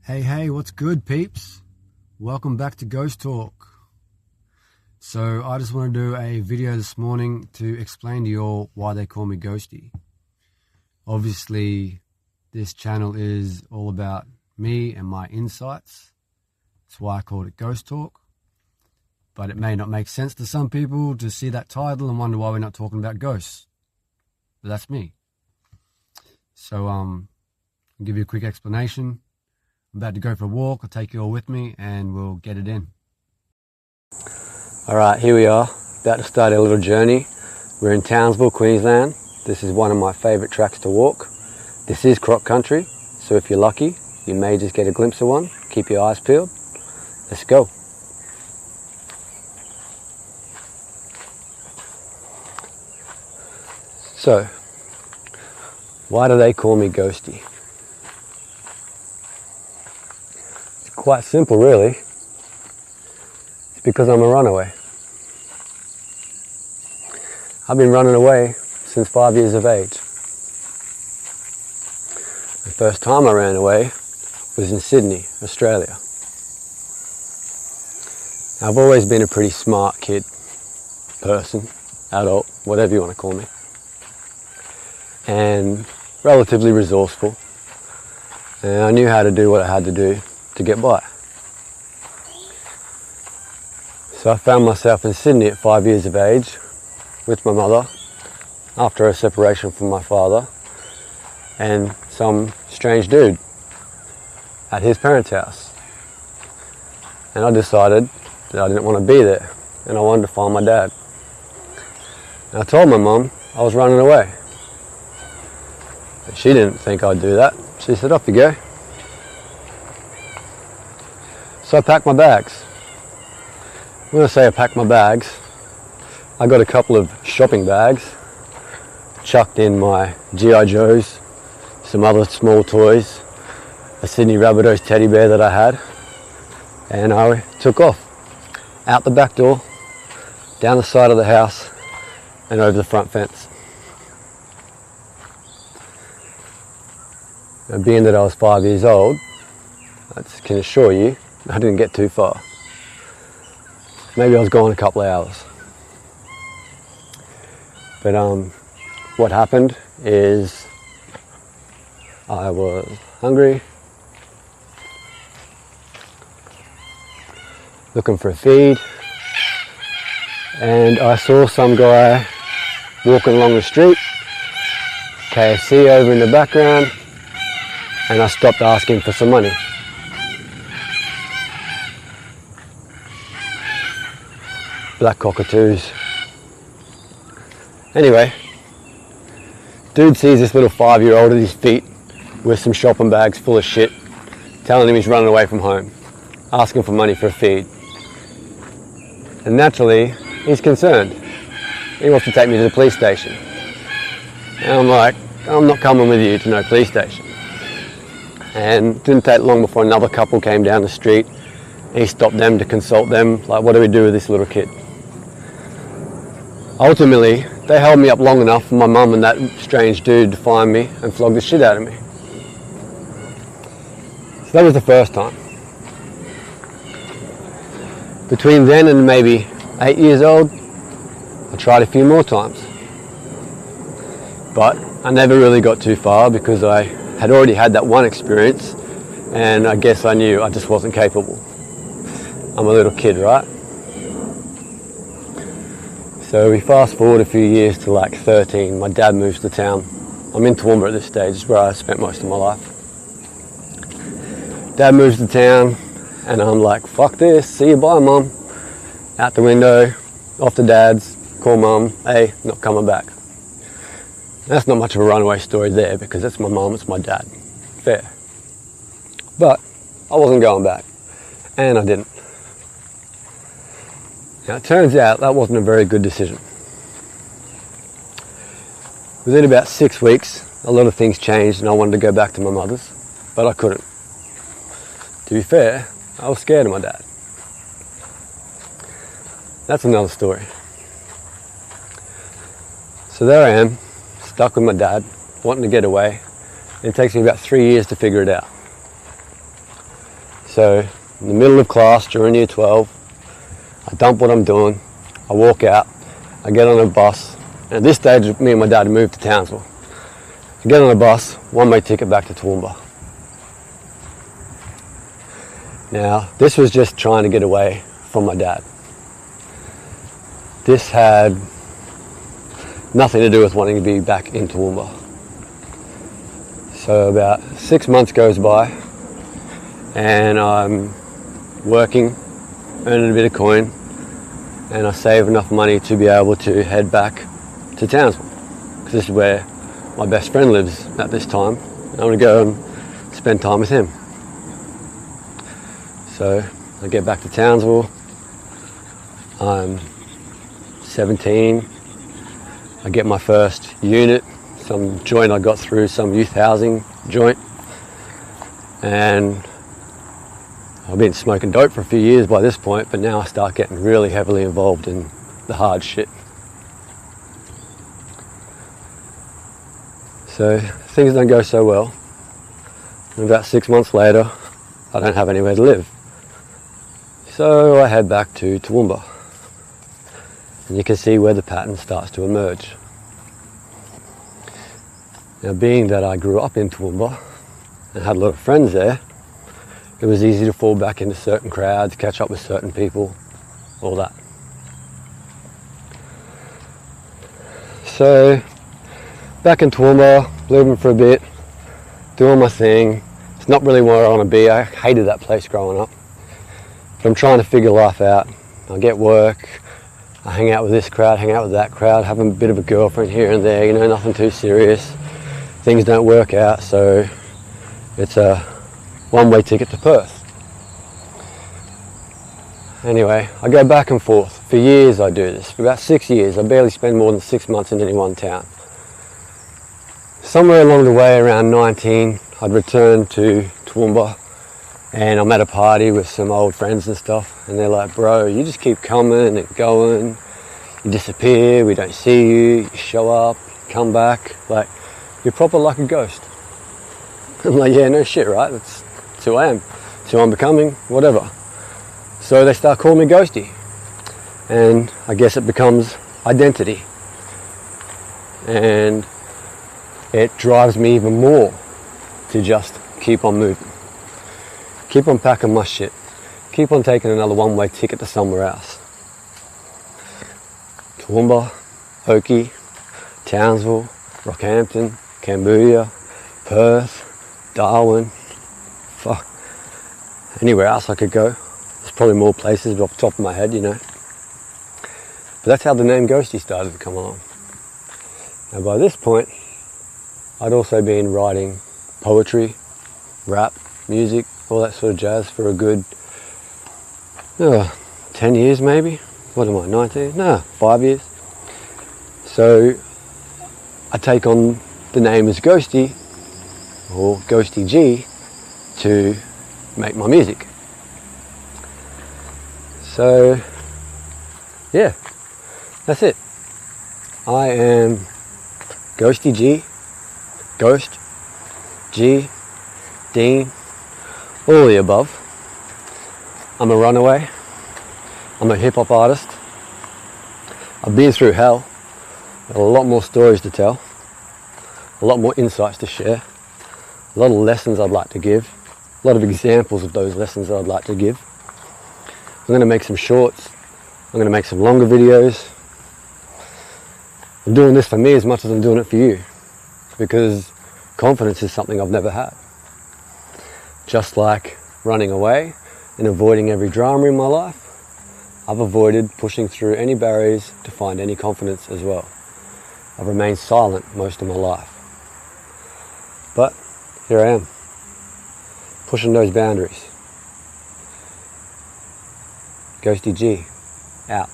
Hey, what's good, peeps? Welcome back to Ghxst Talk. So I just want to do a video this morning to explain to you all why they call me Ghosty. Obviously, this channel is all about me and my insights. That's why I called it Ghxst Talk. But it may not make sense to some people to see that title and wonder why we're not talking about ghosts. But that's me. So I'll give you a quick explanation. I'm about to go for a walk. I'll take you all with me and we'll get it in. Alright, here we are, about to start our little journey. We're in Townsville, Queensland. This is one of my favourite tracks to walk. This is croc country, so if you're lucky, you may just get a glimpse of one. Keep your eyes peeled. Let's go. So, why do they call me Ghosty? It's quite simple, really. It's because I'm a runaway. I've been running away since 5 years of age. The first time I ran away was in Sydney, Australia. I've always been a pretty smart kid, person, adult, whatever you want to call me, and relatively resourceful. And I knew how to do what I had to do to get by. So I found myself in Sydney at 5 years of age with my mother after a separation from my father and some strange dude at his parents' house. And I decided that I didn't want to be there and I wanted to find my dad. And I told my mum I was running away. But she didn't think I'd do that. She said, off you go. So I packed my bags. When I say I packed my bags, I got a couple of shopping bags, chucked in my G.I. Joes, some other small toys, a Sydney Rabbitohs teddy bear that I had, and I took off out the back door, down the side of the house, and over the front fence. And being that I was 5 years old, I can assure you, I didn't get too far. Maybe I was gone a couple of hours. But what happened is I was hungry, looking for a feed, and I saw some guy walking along the street, KFC over in the background, and I stopped asking for some money. Black cockatoos. Anyway, dude sees this little 5-year-old at his feet with some shopping bags full of shit, telling him he's running away from home, asking for money for a feed. And naturally, he's concerned. He wants to take me to the police station. And I'm like, I'm not coming with you to no police station. And it didn't take long before another couple came down the street. He stopped them to consult them, like, what do we do with this little kid? Ultimately, they held me up long enough for my mum and that strange dude to find me and flog the shit out of me. So that was the first time. Between then and maybe 8 years old, I tried a few more times. But I never really got too far because I had already had that one experience and I guess I knew I just wasn't capable. I'm a little kid, right? So we fast forward a few years to like 13, my dad moves to town. I'm in Toowoomba at this stage, it's where I spent most of my life. Dad moves to town and I'm like, fuck this, see you, bye mum. Out the window, off to dad's, call mum, hey, not coming back. That's not much of a runaway story there because it's my mum, it's my dad. Fair. But I wasn't going back, and I didn't. Now it turns out that wasn't a very good decision. Within about 6 weeks, a lot of things changed and I wanted to go back to my mother's, but I couldn't. To be fair, I was scared of my dad. That's another story. So there I am, stuck with my dad, wanting to get away. It takes me about 3 years to figure it out. So in the middle of class during year 12, I dump what I'm doing, I walk out, I get on a bus, and at this stage me and my dad moved to Townsville. I get on a bus, one-way ticket back to Toowoomba. Now, this was just trying to get away from my dad. This had nothing to do with wanting to be back in Toowoomba. So about 6 months goes by and I'm working, earning a bit of coin, and I save enough money to be able to head back to Townsville, because this is where my best friend lives at this time, and I want to go and spend time with him. So I get back to Townsville, I'm 17, I get my first unit, some joint I got through some youth housing joint, and I've been smoking dope for a few years by this point, but now I start getting really heavily involved in the hard shit. So things don't go so well, and about 6 months later I don't have anywhere to live. So I head back to Toowoomba, and you can see where the pattern starts to emerge. Now, being that I grew up in Toowoomba and had a lot of friends there, it was easy to fall back into certain crowds, catch up with certain people, all that. So, back in Toowoomba, living for a bit, doing my thing. It's not really where I want to be. I hated that place growing up. But I'm trying to figure life out. I get work, I hang out with this crowd, hang out with that crowd, have a bit of a girlfriend here and there, you know, nothing too serious. Things don't work out, so it's a one-way ticket to Perth. Anyway, I go back and forth. For years I do this. For about 6 years, I barely spend more than 6 months in any one town. Somewhere along the way, around 19, I'd return to Toowoomba, and I'm at a party with some old friends and stuff, and they're like, bro, you just keep coming and going, you disappear, we don't see you, you show up, come back, like, you're proper like a ghost. I'm like, yeah, no shit, right? That's who I am. It's who I'm becoming, whatever. So they start calling me Ghosty. And I guess it becomes identity. And it drives me even more to just keep on moving. Keep on packing my shit. Keep on taking another one-way ticket to somewhere else. Toowoomba, Oakey, Townsville, Rockhampton, Cambodia, Perth, Darwin, fuck, anywhere else I could go. There's probably more places off the top of my head, you know. But that's how the name Ghosty started to come along. And by this point, I'd also been writing poetry, rap, music, all that sort of jazz for a good 10 years maybe. What am I, 19? No, 5 years. So I take on the name as Ghosty, or Ghosty G, to make my music. So, yeah, that's it. I am Ghosty G, Ghost, G, Dean, all the above. I'm a runaway. I'm a hip-hop artist. I've been through hell. Got a lot more stories to tell, a lot more insights to share, a lot of lessons I'd like to give, a lot of examples of those lessons that I'd like to give. I'm going to make some shorts, I'm going to make some longer videos. I'm doing this for me as much as I'm doing it for you, because confidence is something I've never had. Just like running away and avoiding every drama in my life, I've avoided pushing through any barriers to find any confidence as well. I've remained silent most of my life. But here I am, pushing those boundaries. Ghosty G, out.